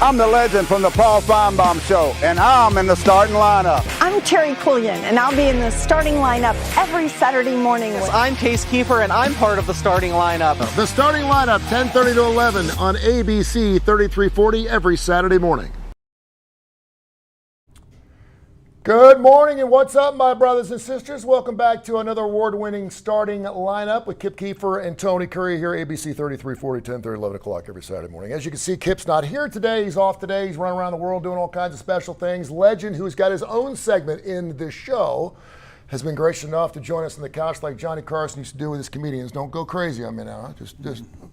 I'm the legend from the Paul Feinbaum Show, and I'm in the starting lineup. I'm Terry Quillian, and I'll be in the starting lineup every Saturday morning. Yes, I'm Keefer, and I'm part of the starting lineup. The starting lineup, 10:30 to 11 on ABC 3340 every Saturday morning. Good morning and what's up, my brothers and sisters? Welcome back to another award-winning starting lineup with Kip Keefer and Tony Curry here, ABC 3340, 10:30, 11 o'clock every Saturday morning. As you can see, Kip's not here today. He's off today. He's running around the world doing all kinds of special things. Legend, who's got his own segment in the show, has been gracious enough to join us on the couch like Johnny Carson used to do with his comedians. Don't go crazy on me now.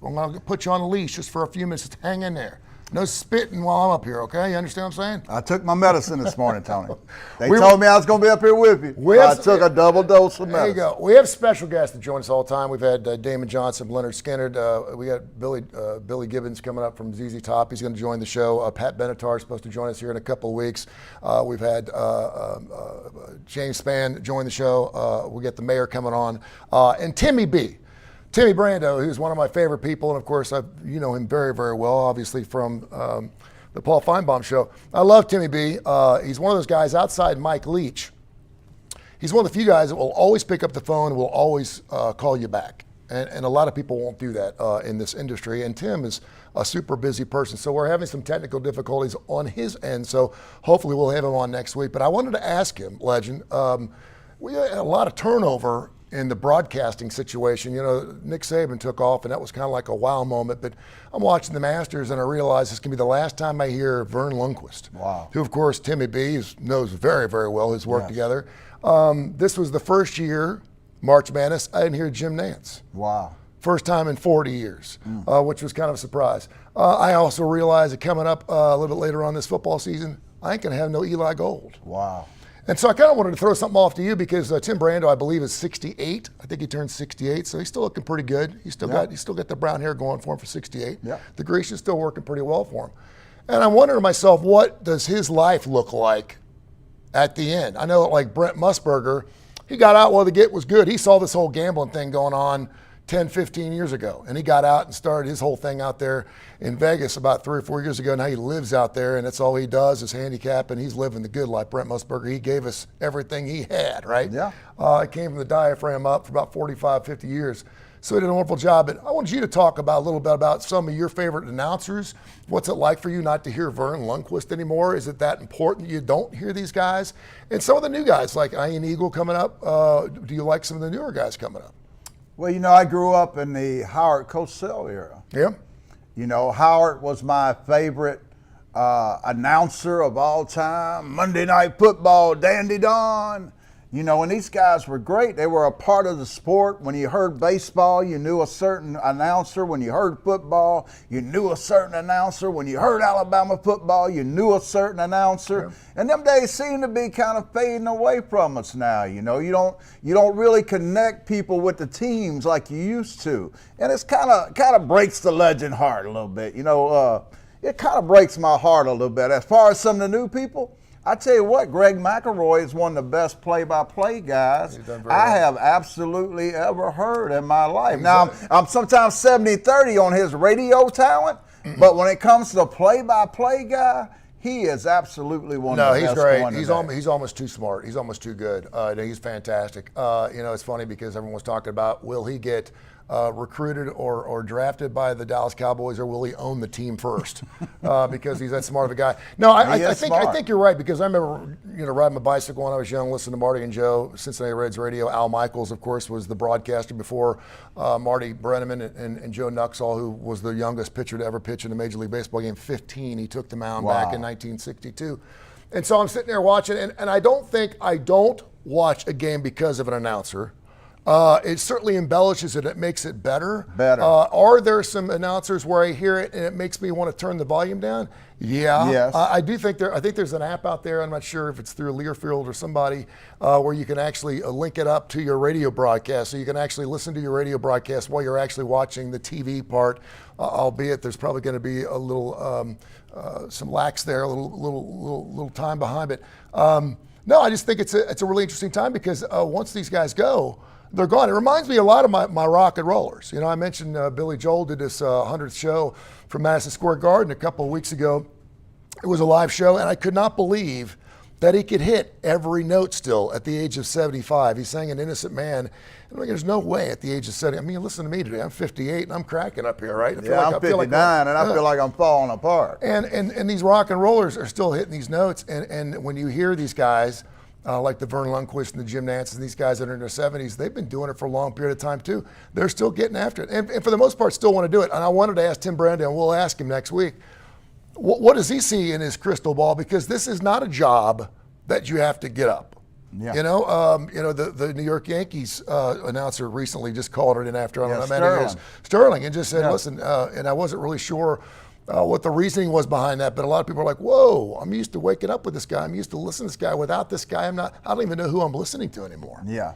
I'm going to put you on a leash just for a few minutes. Just hang in there. No spitting while I'm up here, okay? You understand what I'm saying? I took my medicine this morning, Tony. They told me I was going to be up here with you. I took a double dose of medicine. There you go. We have special guests that join us all the time. We've had Damon Johnson, Leonard Skinner. We got Billy Gibbons coming up from ZZ Top. He's going to join the show. Pat Benatar is supposed to join us here in a couple of weeks. We've had James Spann join the show. We got the mayor coming on. And Timmy Brando, who's one of my favorite people, and of course, you know him very, very well, obviously from the Paul Feinbaum Show. I love Timmy B. He's one of those guys outside Mike Leach. He's one of the few guys that will always pick up the phone and will always call you back. And a lot of people won't do that in this industry. And Tim is a super busy person. So we're having some technical difficulties on his end. So hopefully we'll have him on next week. But I wanted to ask him, Legend, we had a lot of turnover in the broadcasting situation. You know, Nick Saban took off, and that was kind of like a wow moment. But I'm watching the Masters, and I realize this can be the last time I hear Vern Lundquist, who, of course, Timmy B knows very, very well his work together. This was the first year, March Madness, I didn't hear Jim Nantz. Wow. First time in 40 years, which was kind of a surprise. I also realized that coming up a little bit later on this football season, I ain't going to have no Eli Gold. Wow. And so I kind of wanted to throw something off to you because Tim Brando, I believe, is 68. I think he turned 68, so he's still looking pretty good. He's still got the brown hair going for him for 68. Yeah. The grease is still working pretty well for him. And I'm wondering to myself, what does his life look like at the end? I know, like Brent Musburger, he got out while the get was good. He saw this whole gambling thing going on 10, 15 years ago. And he got out and started his whole thing out there in Vegas about 3 or 4 years ago. Now he lives out there, and that's all he does is handicap, and he's living the good life. Brent Musburger, he gave us everything he had, right? Yeah. It came from the diaphragm up for about 45, 50 years. So he did a wonderful job. But I wanted you to talk about a little bit about some of your favorite announcers. What's it like for you not to hear Vern Lundquist anymore? Is it that important you don't hear these guys? And some of the new guys, like Ian Eagle coming up, do you like some of the newer guys coming up? Well, you know, I grew up in the Howard Cosell era. Yeah. You know, Howard was my favorite announcer of all time. Monday Night Football, Dandy Don. You know, and these guys were great. They were a part of the sport. When you heard baseball, you knew a certain announcer. When you heard football, you knew a certain announcer. When you heard Alabama football, you knew a certain announcer. Yeah. And them days seem to be kind of fading away from us now. You know, you don't really connect people with the teams like you used to. And it's kind of breaks the legend heart a little bit. You know, it kind of breaks my heart a little bit. As far as some of the new people, I tell you what, Greg McElroy is one of the best play-by-play guys I have absolutely ever heard in my life. Now, I'm sometimes 70-30 on his radio talent, but when it comes to the play-by-play guy, he is absolutely one of the best. No, he's great. He's almost too smart. He's almost too good. He's fantastic. You know, it's funny because everyone's talking about, will he get recruited or drafted by the Dallas Cowboys, or will he own the team first? Because he's that smart of a guy. No, I think you're right, because I remember riding my bicycle when I was young, listening to Marty and Joe, Cincinnati Reds radio. Al Michaels, of course, was the broadcaster before Marty Brenneman and Joe Nuxall, who was the youngest pitcher to ever pitch in a Major League Baseball game, 15. He took the mound back in 1962. And so I'm sitting there watching, and I don't watch a game because of an announcer. It certainly embellishes it. It makes it better. Are there some announcers where I hear it and it makes me want to turn the volume down? Yeah. Yes. I do think there's an app out there. I'm not sure if it's through Learfield or somebody where you can actually link it up to your radio broadcast, so you can actually listen to your radio broadcast while you're actually watching the TV part. Albeit there's probably going to be a little some lax there, a little time behind it. No, I just think it's a really interesting time because once these guys go, they're gone. It reminds me a lot of my rock and rollers. You know, I mentioned Billy Joel did this 100th show from Madison Square Garden a couple of weeks ago. It was a live show, and I could not believe that he could hit every note still at the age of 75. He sang An Innocent Man. And I'm like, there's no way at the age of 70. I mean, listen to me today. I'm 58 and I'm cracking up here, right? I'm 59 and I feel like I'm falling apart. And these rock and rollers are still hitting these notes. And when you hear these guys, like the Vern Lundquist and the Jim Nance and these guys that are in their 70s, they've been doing it for a long period of time too. They're still getting after it. And for the most part, still want to do it. And I wanted to ask Tim Brandon, and we'll ask him next week, what does he see in his crystal ball? Because this is not a job that you have to get up. Yeah. The New York Yankees announcer recently just called it in after Sterling, and just said, listen, and I wasn't really sure what the reasoning was behind that, but a lot of people are like, whoa, I'm used to waking up with this guy. I'm used to listening to this guy. Without this guy, I don't even know who I'm listening to anymore. Yeah.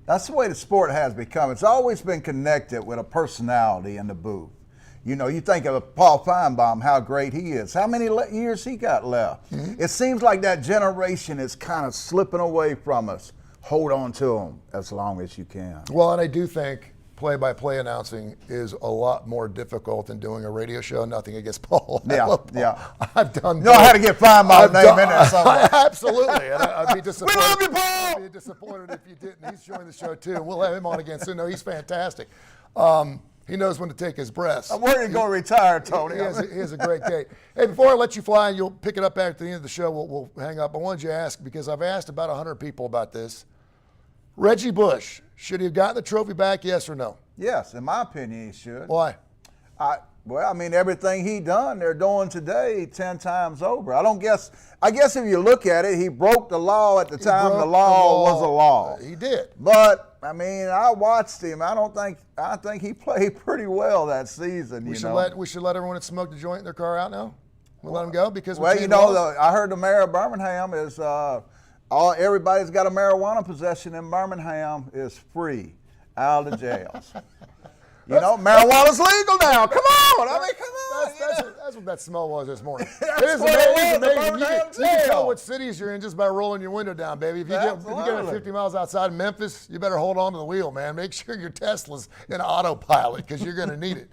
That's the way the sport has become. It's always been connected with a personality in the booth. You know, you think of Paul Feinbaum, how great he is. How many years he got left? Mm-hmm. It seems like that generation is kind of slipping away from us. Hold on to them as long as you can. Well, and I do think play-by-play announcing is a lot more difficult than doing a radio show. Nothing against Paul. Yeah. I've done. You know how to get Feinbaum's name in there somewhere. Absolutely. And I'd be disappointed. We love you, Paul. I'd be disappointed if you didn't. He's joining the show too. And we'll have him on again soon. No, he's fantastic. He knows when to take his breaths. I'm worried he's going to retire, Tony. He has a great gait. Hey, before I let you fly, and you'll pick it up after the end of the show, we'll hang up. I wanted you to ask, because I've asked about 100 people about this. Reggie Bush, should he have gotten the trophy back, yes or no? Yes, in my opinion, he should. Why? Everything he done, they're doing today 10 times over. I guess if you look at it, he broke the law at the time the law was a law. He did. But, I watched him. I think he played pretty well that season, We should let everyone that smoked a joint in their car out now? We'll let them go? Because I heard the mayor of Birmingham is, everybody's got a marijuana possession in Birmingham is free out of the jails. Marijuana's legal now. Come on. That's what that smell was this morning. That's It is what it was, amazing. the You Birmingham can tell jail. what cities you're in just by rolling your window down, baby. If you get it 50 miles outside Memphis, you better hold on to the wheel, man. Make sure your Tesla's in autopilot, because you're going to need it.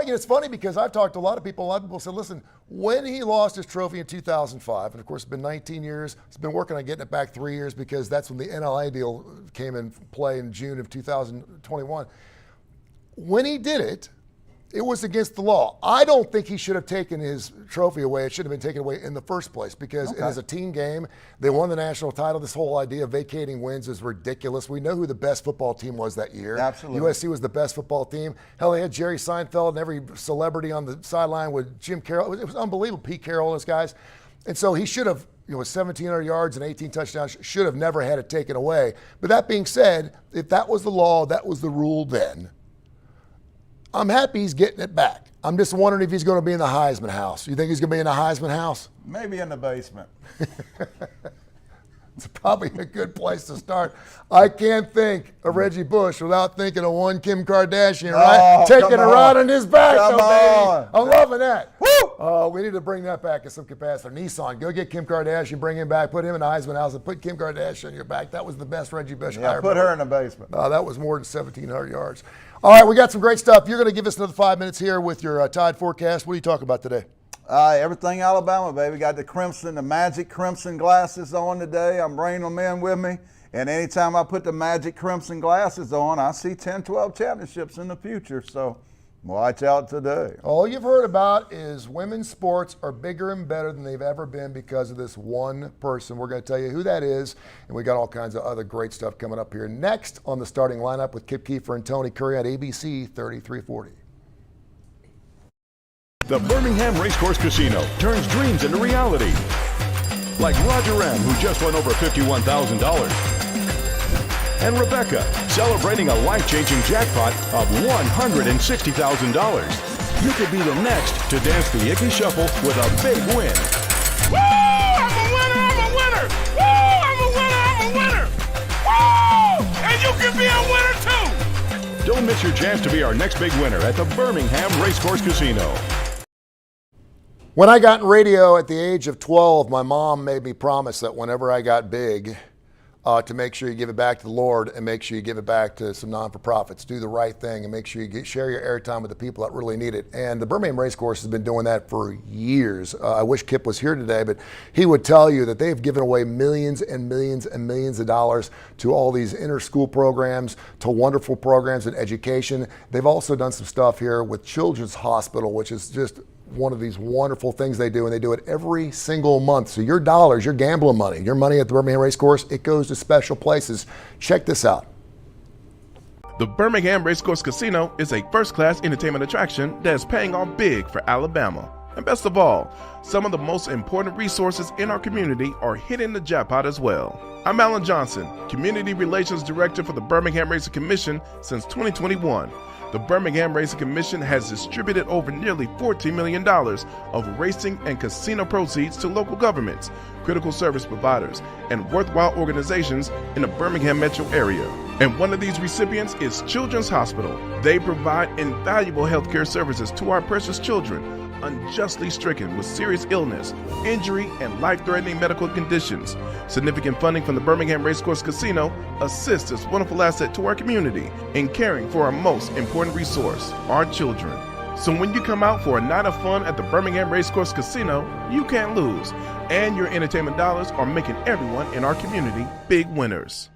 It's funny because I've talked to a lot of people. A lot of people said, listen, when he lost his trophy in 2005, and of course it's been 19 years, he's been working on getting it back 3 years, because that's when the NLA deal came in play in June of 2021. When he did it, it was against the law. I don't think he should have taken his trophy away. It should have been taken away in the first place, because it is a team game. They won the national title. This whole idea of vacating wins is ridiculous. We know who the best football team was that year. Absolutely. USC was the best football team. Hell, they had Jerry Seinfeld and every celebrity on the sideline with Jim Carroll. It was unbelievable. Pete Carroll and those guys. And so he should have, with 1,700 yards and 18 touchdowns, should have never had it taken away. But that being said, if that was the law, that was the rule then, I'm happy he's getting it back. I'm just wondering if he's going to be in the Heisman house. You think he's going to be in the Heisman house? Maybe in the basement. It's probably a good place to start. I can't think of Reggie Bush without thinking of one Kim Kardashian, right? Taking a ride on his back, baby. I'm loving that. Woo! We need to bring that back in some capacity. Nissan, go get Kim Kardashian, bring him back, put him in the Heisman house, and put Kim Kardashian on your back. That was the best Reggie Bush hire. Put her in the basement. That was more than 1,700 yards. All right, we got some great stuff. You're going to give us another 5 minutes here with your Tide forecast. What are you talking about today? Everything Alabama, baby. Got the magic crimson glasses on today. I'm bringing them in with me. And anytime I put the magic crimson glasses on, I see 10, 12 championships in the future. So watch out today. All you've heard about is women's sports are bigger and better than they've ever been because of this one person. We're going to tell you who that is, and we got all kinds of other great stuff coming up here next on the starting lineup with Kip Keefer and Tony Curry at ABC 3340. The Birmingham Racecourse Casino turns dreams into reality. Like Roger M., who just won over $51,000. And Rebecca, celebrating a life-changing jackpot of $160,000. You could be the next to dance the Icky Shuffle with a big win. Woo! I'm a winner! I'm a winner! Woo! I'm a winner! I'm a winner! Woo! And you can be a winner too! Don't miss your chance to be our next big winner at the Birmingham Racecourse Casino. When I got in radio at the age of 12, my mom made me promise that whenever I got big, to make sure you give it back to the Lord and make sure you give it back to some non-for-profits. Do the right thing and make sure you share your airtime with the people that really need it. And the Birmingham Racecourse has been doing that for years. I wish Kip was here today, but he would tell you that they've given away millions and millions and millions of dollars to all these inter-school programs, to wonderful programs in education. They've also done some stuff here with Children's Hospital, which is just one of these wonderful things they do, and they do it every single month. So your dollars, your gambling money, your money at the Birmingham Racecourse, it goes to special places. Check this out. The Birmingham Racecourse Casino is a first-class entertainment attraction that is paying off big for Alabama. And best of all, some of the most important resources in our community are hitting the jackpot as well. I'm Alan Johnson, Community Relations Director for the Birmingham Racing Commission since 2021. The Birmingham Racing Commission has distributed over nearly $14 million of racing and casino proceeds to local governments, critical service providers, and worthwhile organizations in the Birmingham metro area. And one of these recipients is Children's Hospital. They provide invaluable healthcare services to our precious children, unjustly stricken with serious illness, injury, and life-threatening medical conditions. Significant funding from the Birmingham Racecourse Casino assists this wonderful asset to our community in caring for our most important resource, our children. So when you come out for a night of fun at the Birmingham Racecourse Casino, you can't lose, and your entertainment dollars are making everyone in our community big winners.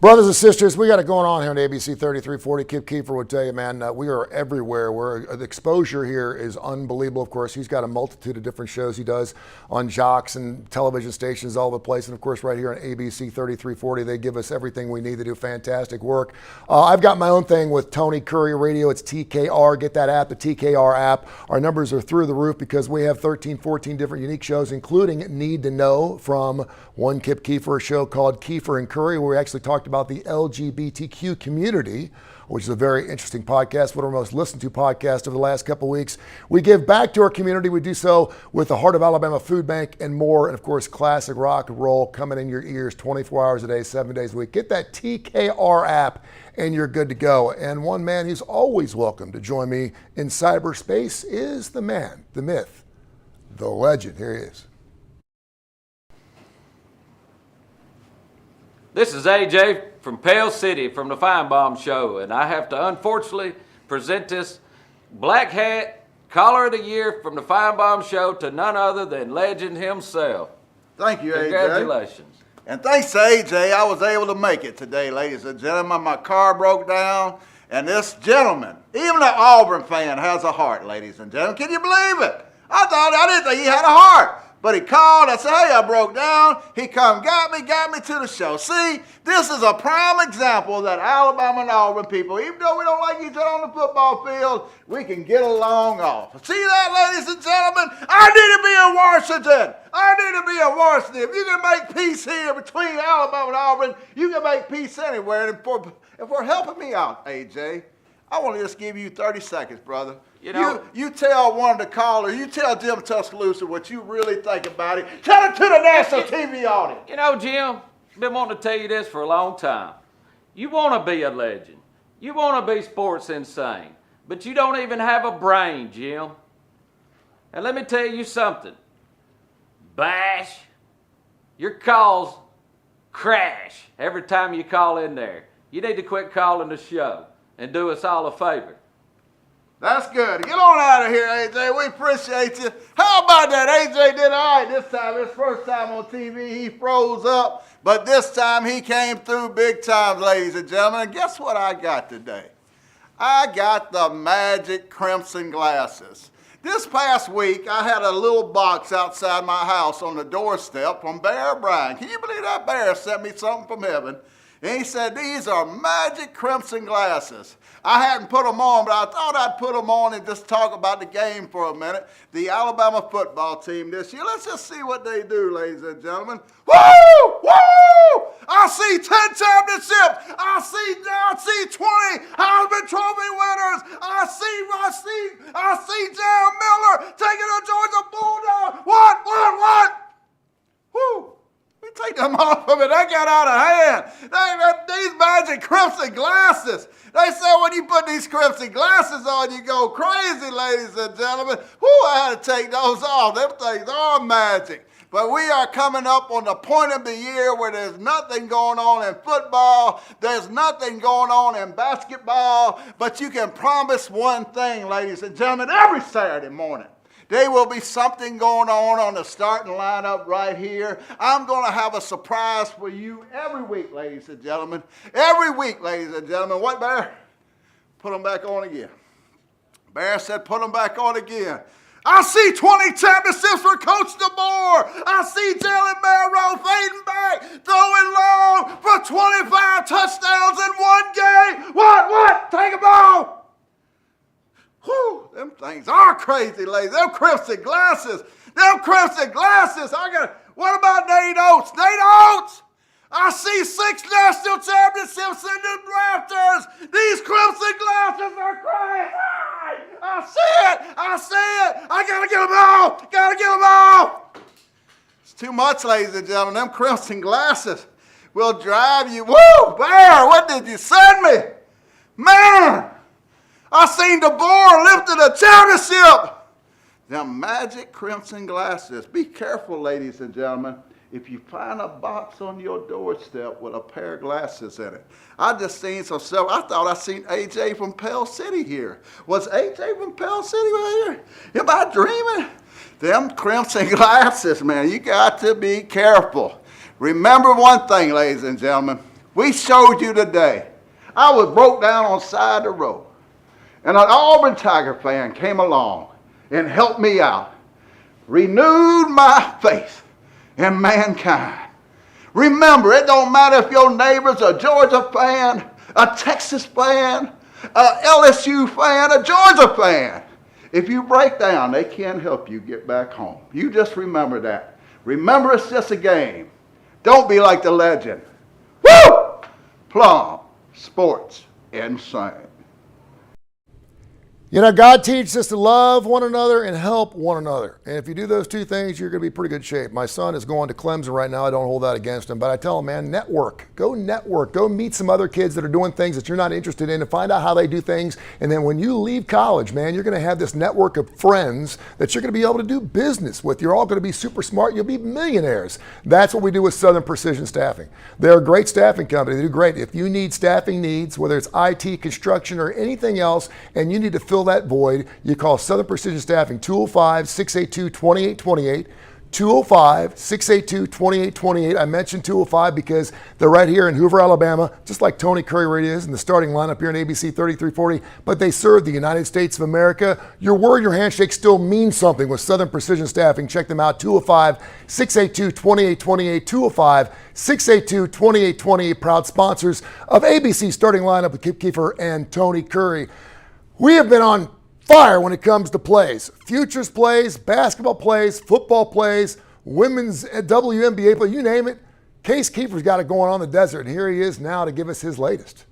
Brothers and sisters, we got it going on here on ABC 3340. Kip Keefer would tell you, man, we are everywhere. The exposure here is unbelievable. Of course, he's got a multitude of different shows he does on Jocks and television stations all over the place. And of course, right here on ABC 3340, they give us everything we need. They do fantastic work. I've got my own thing with Tony Curry Radio. It's TKR. Get that app, the TKR app. Our numbers are through the roof because we have 13, 14 different unique shows, including Need to Know from one Kip Keefer, a show called Keefer and Curry, where we actually talked about the LGBTQ community, which is a very interesting podcast, one of our most listened to podcasts over the last couple of weeks. We give back to our community. We do so with the Heart of Alabama Food Bank and more. And of course, classic rock and roll coming in your ears 24 hours a day, 7 days a week. Get that TKR app and you're good to go. And one man who's always welcome to join me in cyberspace is the man, the myth, the legend. Here he is. This is AJ from Pale City from the Feinbaum Show, and I have to unfortunately present this black hat collar of the year from the Feinbaum Show to none other than legend himself. Thank you, AJ. Congratulations. And thanks to AJ, I was able to make it today, ladies and gentlemen. My car broke down, and this gentleman, even an Auburn fan, has a heart, ladies and gentlemen. Can you believe it? I didn't think he had a heart. But he called, I said, hey, I broke down. He come, got me to the show. See, this is a prime example that Alabama and Auburn people, even though we don't like each other on the football field, we can get along off. See that, ladies and gentlemen? I need to be in Washington. I need to be in Washington. If you can make peace here between Alabama and Auburn, you can make peace anywhere. And for helping me out, AJ, I want to just give you 30 seconds, brother. You tell one of the callers, you tell Jim Tuscaloosa what you really think about it. Tell it to the national TV audience. You know, Jim, I've been wanting to tell you this for a long time. You want to be a legend. You want to be sports insane. But you don't even have a brain, Jim. And let me tell you something. Bash, your calls crash every time you call in there. You need to quit calling the show and do us all a favor. That's good. Get on out of here, AJ. We appreciate you. How about that? AJ did all right this time. His first time on TV, he froze up. But this time, he came through big time, ladies and gentlemen. And guess what I got today? I got the magic crimson glasses. This past week, I had a little box outside my house on the doorstep from Bear Bryan. Can you believe that Bear sent me something from heaven? And he said, these are magic crimson glasses. I hadn't put them on, but I thought I'd put them on and just talk about the game for a minute. The Alabama football team this year. Let's just see what they do, ladies and gentlemen. Woo! Woo! I see 10 championships. I see 20 Heisman Trophy winners. I see Jerry Miller taking a Georgia Bulldog. What? Woo! We take them off of me. They got out of hand. These magic crimson glasses. They say when you put these crimson glasses on, you go crazy, ladies and gentlemen. Whew, I had to take those off. Them things are magic. But we are coming up on the point of the year where there's nothing going on in football. There's nothing going on in basketball. But you can promise one thing, ladies and gentlemen, every Saturday morning, there will be something going on the starting lineup right here. I'm going to have a surprise for you every week, ladies and gentlemen. Every week, ladies and gentlemen. What, Bear? Put them back on again. Bear said put them back on again. I see 20 championships for Coach DeBoer. I see Jalen Barrow fading back, throwing long for 25 touchdowns in one game. What? Take them off. Whew, them things are crazy, ladies. Them crimson glasses. What about Nate Oates? I see 6 national championships in the rafters. These crimson glasses are crazy. I see it. I gotta get them off. It's too much, ladies and gentlemen. Them crimson glasses will drive you. Woo, Bear, what did you send me? Man, I seen DeBoer lifting a championship. Them magic crimson glasses. Be careful, ladies and gentlemen. If you find a box on your doorstep with a pair of glasses in it. I just seen some stuff. I thought I seen AJ from Pell City here. Was AJ from Pell City right here? Am I dreaming? Them crimson glasses, man, you got to be careful. Remember one thing, ladies and gentlemen. We showed you today. I was broke down on the side of the road. And an Auburn Tiger fan came along and helped me out. Renewed my faith in mankind. Remember, it don't matter if your neighbor's a Georgia fan, a Texas fan, a LSU fan, a Georgia fan. If you break down, they can't help you get back home. You just remember that. Remember, it's just a game. Don't be like the legend. Woo! Plum Sports Insane. You know, God teaches us to love one another and help one another. And if you do those two things, you're going to be in pretty good shape. My son is going to Clemson right now. I don't hold that against him. But I tell him, man, network. Go network. Go meet some other kids that are doing things that you're not interested in and find out how they do things. And then when you leave college, man, you're going to have this network of friends that you're going to be able to do business with. You're all going to be super smart. You'll be millionaires. That's what we do with Southern Precision Staffing. They're a great staffing company. They do great. If you need staffing needs, whether it's IT, construction, or anything else, and you need to fill that void, you call Southern Precision Staffing 205-682-2828. 205-682-2828. I mentioned 205 because they're right here in Hoover, Alabama, just like Tony Curry is in the starting lineup here in ABC 3340, but they serve the United States of America. Your word, your handshake still means something with Southern Precision Staffing. Check them out, 205-682-2828, 205-682-2828, proud sponsors of ABC starting lineup with Keefer and Tony Curry. We have been on fire when it comes to plays. Futures plays, basketball plays, football plays, women's WNBA play, you name it. Case Keefer's got it going on in the desert, and here he is now to give us his latest.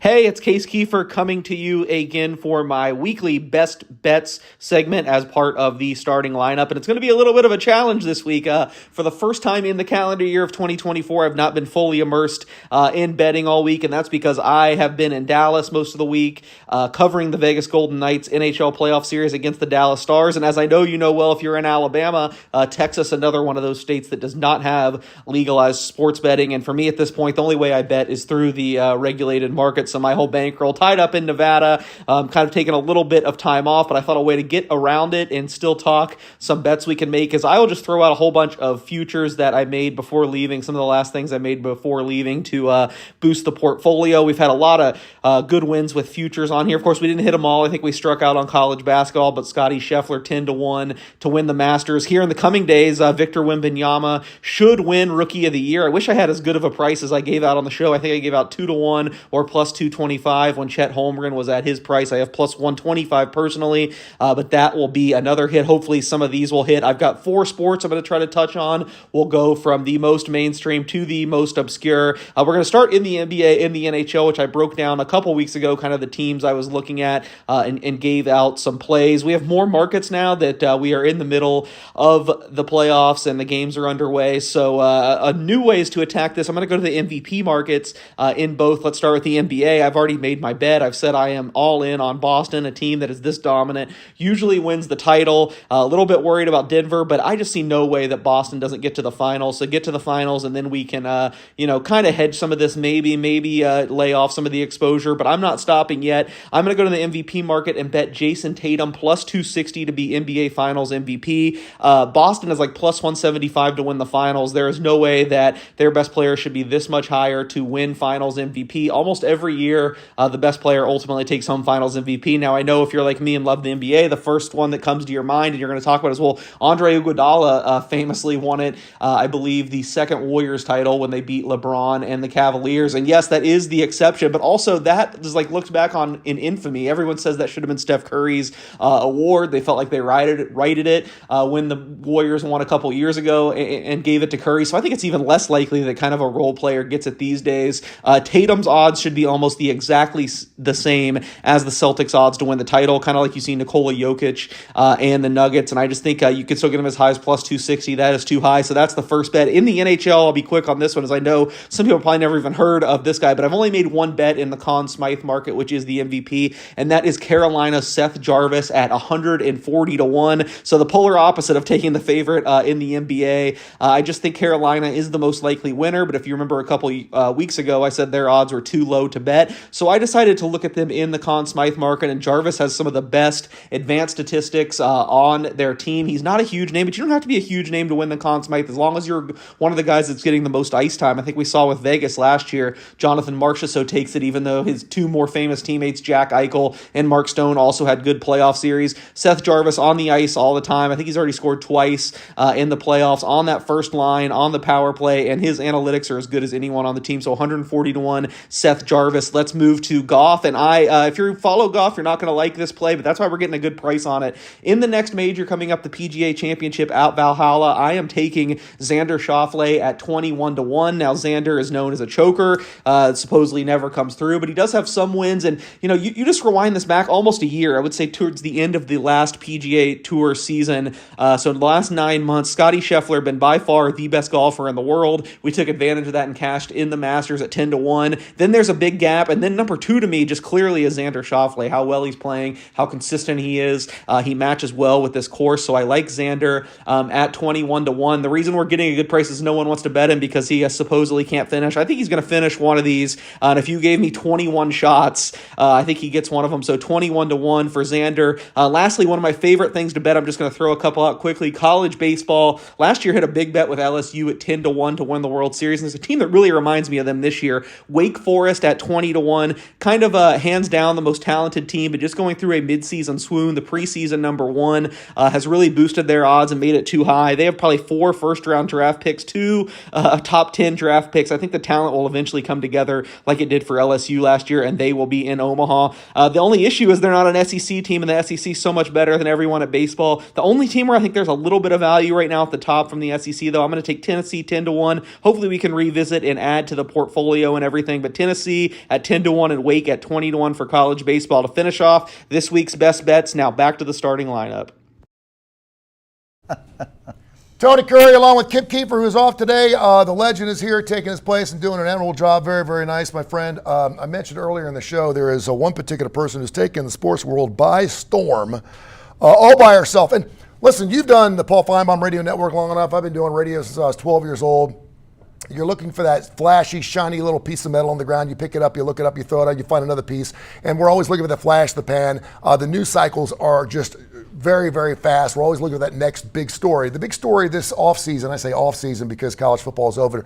Hey, it's Case Keefer coming to you again for my weekly Best Bets segment as part of the starting lineup. And it's going to be a little bit of a challenge this week. For the first time in the calendar year of 2024, I've not been fully immersed in betting all week. And that's because I have been in Dallas most of the week covering the Vegas Golden Knights NHL playoff series against the Dallas Stars. And as I know you know well, if you're in Alabama, Texas, another one of those states that does not have legalized sports betting. And for me at this point, the only way I bet is through the regulated market. So my whole bankroll tied up in Nevada, kind of taking a little bit of time off, but I thought a way to get around it and still talk some bets we can make is I will just throw out a whole bunch of futures that I made before leaving, some of the last things I made before leaving to boost the portfolio. We've had a lot of good wins with futures on here. Of course, we didn't hit them all. I think we struck out on college basketball, but Scotty Scheffler 10-1 to win the Masters. Here in the coming days, Victor Wembanyama should win Rookie of the Year. I wish I had as good of a price as I gave out on the show. I think I gave out 2-1 or plus 225 when Chet Holmgren was at his price. I have plus 125 personally, but that will be another hit. Hopefully some of these will hit. I've got 4 sports I'm going to try to touch on. We'll go from the most mainstream to the most obscure. We're going to start in the NBA and the NHL, which I broke down a couple weeks ago, kind of the teams I was looking at and gave out some plays. We have more markets now that we are in the middle of the playoffs and the games are underway. So new ways to attack this. I'm going to go to the MVP markets in both. Let's start with the NBA. I've already made my bet. I've said I am all in on Boston, a team that is this dominant, usually wins the title. A little bit worried about Denver, but I just see no way that Boston doesn't get to the finals. So get to the finals, and then we can, kind of hedge some of this, maybe lay off some of the exposure, but I'm not stopping yet. I'm going to go to the MVP market and bet Jason Tatum plus 260 to be NBA Finals MVP. Boston is like plus 175 to win the finals. There is no way that their best player should be this much higher to win Finals MVP. Almost every year, the best player ultimately takes home Finals MVP. Now, I know if you're like me and love the NBA, the first one that comes to your mind and you're going to talk about is, well, Andre Iguodala famously won it, I believe, the second Warriors title when they beat LeBron and the Cavaliers. And yes, that is the exception, but also that is like looked back on in infamy. Everyone says that should have been Steph Curry's award. They felt like they righted it when the Warriors won a couple years ago and gave it to Curry. So I think it's even less likely that kind of a role player gets it these days. Tatum's odds should be almost exactly the same as the Celtics odds to win the title, kind of like you see Nikola Jokic and the Nuggets. And I just think you could still get them as high as plus 260. That is too high. So that's the first bet. In the NHL, I'll be quick on this one, as I know some people probably never even heard of this guy, but I've only made one bet in the Conn Smythe market, which is the MVP, and that is Carolina's Seth Jarvis at 140 to 1. So the polar opposite of taking the favorite in the NBA. I just think Carolina is the most likely winner, but if you remember a couple weeks ago, I said their odds were too low to bet. So I decided to look at them in the Conn Smythe market, and Jarvis has some of the best advanced statistics on their team. He's not a huge name, but you don't have to be a huge name to win the Conn Smythe as long as you're one of the guys that's getting the most ice time. I think we saw with Vegas last year, Jonathan Marchessault takes it, even though his two more famous teammates, Jack Eichel and Mark Stone, also had good playoff series. Seth Jarvis on the ice all the time. I think he's already scored twice in the playoffs on that first line, on the power play, and his analytics are as good as anyone on the team. So 140 to 1, Seth Jarvis. Let's move to Goff. And if you follow Goff, you're not going to like this play, but that's why we're getting a good price on it. In the next major coming up, the PGA Championship out Valhalla, I am taking Xander Schauffele at 21 to 1. Now, Xander is known as a choker, supposedly never comes through, but he does have some wins. And, you just rewind this back almost a year, I would say towards the end of the last PGA Tour season. So in the last 9 months, Scotty Scheffler been by far the best golfer in the world. We took advantage of that and cashed in the Masters at 10 to 1. Then there's a big gap. And then number 2 to me just clearly is Xander Schauffele, how well he's playing, how consistent he is. He matches well with this course. So I like Xander at 21 to 1. The reason we're getting a good price is no one wants to bet him because he supposedly can't finish. I think he's going to finish one of these. And if you gave me 21 shots, I think he gets one of them. So 21 to 1 for Xander. Lastly, one of my favorite things to bet, I'm just going to throw a couple out quickly. College baseball. Last year hit a big bet with LSU at 10 to 1 to win the World Series. And there's a team that really reminds me of them this year. Wake Forest at 20 to 1. Kind of hands down the most talented team, but just going through a midseason swoon. The preseason number 1 has really boosted their odds and made it too high. They have probably 4 first-round draft picks, 2 top 10 draft picks. I think the talent will eventually come together like it did for LSU last year, and they will be in Omaha. The only issue is they're not an SEC team, and the SEC is so much better than everyone at baseball. The only team where I think there's a little bit of value right now at the top from the SEC, though, I'm going to take Tennessee 10 to 1. Hopefully we can revisit and add to the portfolio and everything, but Tennessee at 10 to 1 and Wake at 20 to 1 for college baseball to finish off this week's best bets. Now back to the starting lineup. Tony Curry along with Kip Keefer, who's off today. The legend is here taking his place and doing an admirable job. Very, very nice, my friend. I mentioned earlier in the show there is one particular person who's taken the sports world by storm, all by herself. And listen, you've done the Paul Feinbaum Radio Network long enough. I've been doing radio since I was 12 years old. You're looking for that flashy, shiny little piece of metal on the ground. You pick it up, you look it up, you throw it out, you find another piece. And we're always looking for the flash, the pan. The news cycles are just very, very fast. We're always looking for that next big story. The big story this offseason, I say offseason because college football is over,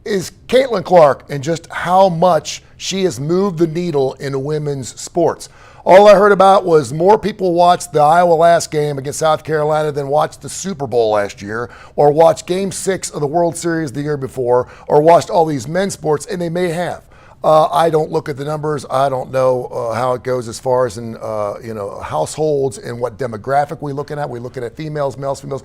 is Caitlin Clark and just how much she has moved the needle in women's sports. All I heard about was more people watched the Iowa last game against South Carolina than watched the Super Bowl last year, or watched Game 6 of the World Series the year before, or watched all these men's sports, and they may have. I don't look at the numbers. I don't know how it goes as far as in households and what demographic we're looking at. We're looking at females, males, females.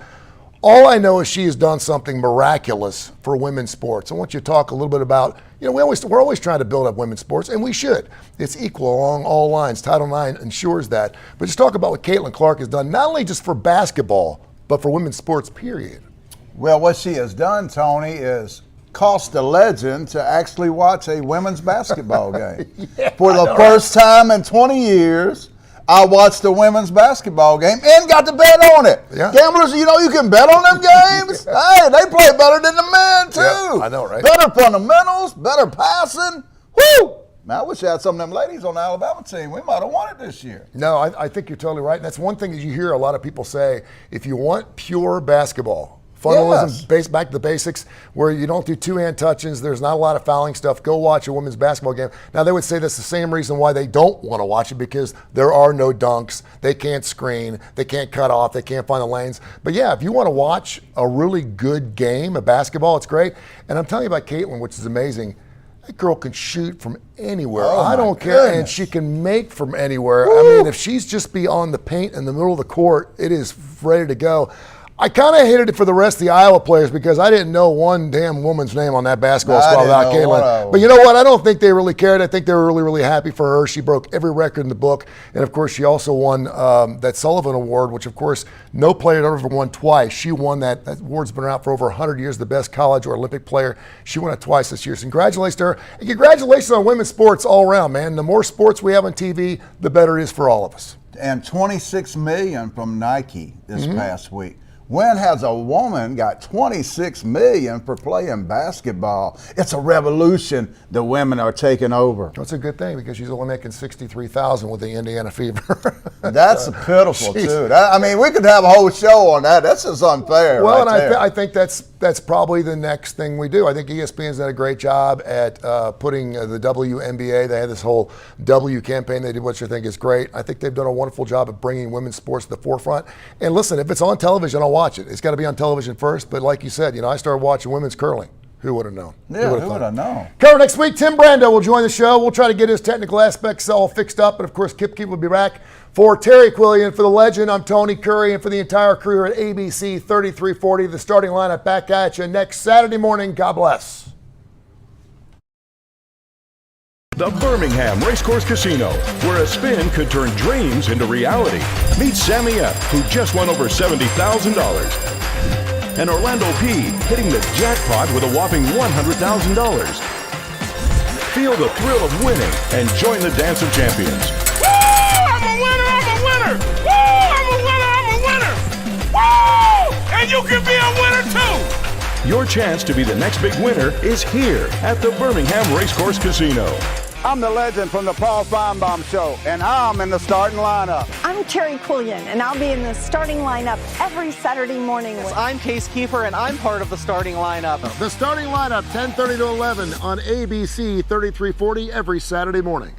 All I know is she has done something miraculous for women's sports. I want you to talk a little bit about, we're always trying to build up women's sports, and we should. It's equal along all lines. Title IX ensures that. But just talk about what Caitlin Clark has done, not only just for basketball, but for women's sports, period. Well, what she has done, Tony, is cost a legend to actually watch a women's basketball game. For the first time in 20 years, I watched a women's basketball game and got to bet on it. Yeah. Gamblers, you can bet on them games. Hey, they play better than the men, too. Yeah, I know, right? Better fundamentals, better passing. Woo! Man, I wish I had some of them ladies on the Alabama team. We might have won it this year. No, I think you're totally right. And that's one thing that you hear a lot of people say. If you want pure basketball, fundamentalism, back to the basics, where you don't do two-hand touch-ins, there's not a lot of fouling stuff, go watch a women's basketball game. Now, they would say that's the same reason why they don't want to watch it, because there are no dunks, they can't screen, they can't cut off, they can't find the lanes. But yeah, if you want to watch a really good game of basketball, it's great. And I'm telling you about Caitlin, which is amazing. That girl can shoot from anywhere. I don't care. And she can make from anywhere. Woo! I mean, if she's just beyond the paint in the middle of the court, it is ready to go. I kind of hated it for the rest of the Iowa players because I didn't know one damn woman's name on that basketball squad without Caitlin. But you know what? I don't think they really cared. I think they were really, really happy for her. She broke every record in the book. And, of course, she also won that Sullivan Award, which, of course, no player had ever won twice. She won that. That award's been around for over 100 years, the best college or Olympic player. She won it twice this year. So congratulations to her. And congratulations on women's sports all around, man. The more sports we have on TV, the better it is for all of us. And $26 million from Nike this past week. When has a woman got $26 million for playing basketball? It's a revolution the women are taking over. That's a good thing because she's only making $63,000 with the Indiana Fever. That's pitiful too. I mean, we could have a whole show on that. That's just unfair. Well, right, and I think that's probably the next thing we do. I think ESPN's done a great job at putting the WNBA. They had this whole W campaign they did, which I think is great. I think they've done a wonderful job of bringing women's sports to the forefront. And listen, if it's on television, I'll watch it. It's got to be on television first. But like you said, I started watching women's curling. Who would have known? Yeah, who would have known? Cover next week. Tim Brando will join the show. We'll try to get his technical aspects all fixed up. And, of course, Kip will be back. For Terry Quillian, for the legend, I'm Tony Curry. And for the entire crew at ABC 3340, the starting lineup back at you next Saturday morning. God bless. The Birmingham Racecourse Casino, where a spin could turn dreams into reality. Meet Sammy F., who just won over $70,000. And Orlando P. hitting the jackpot with a whopping $100,000. Feel the thrill of winning and join the Dance of Champions. Woo! I'm a winner! I'm a winner! Woo! I'm a winner! I'm a winner! Woo! And you can be a winner too! Your chance to be the next big winner is here at the Birmingham Racecourse Casino. I'm the legend from the Paul Feinbaum Show, and I'm in the starting lineup. I'm Terry Quillian, and I'll be in the starting lineup every Saturday morning. I'm Keefer, and I'm part of the starting lineup. The starting lineup, 10:30 to 11 on ABC 3340 every Saturday morning.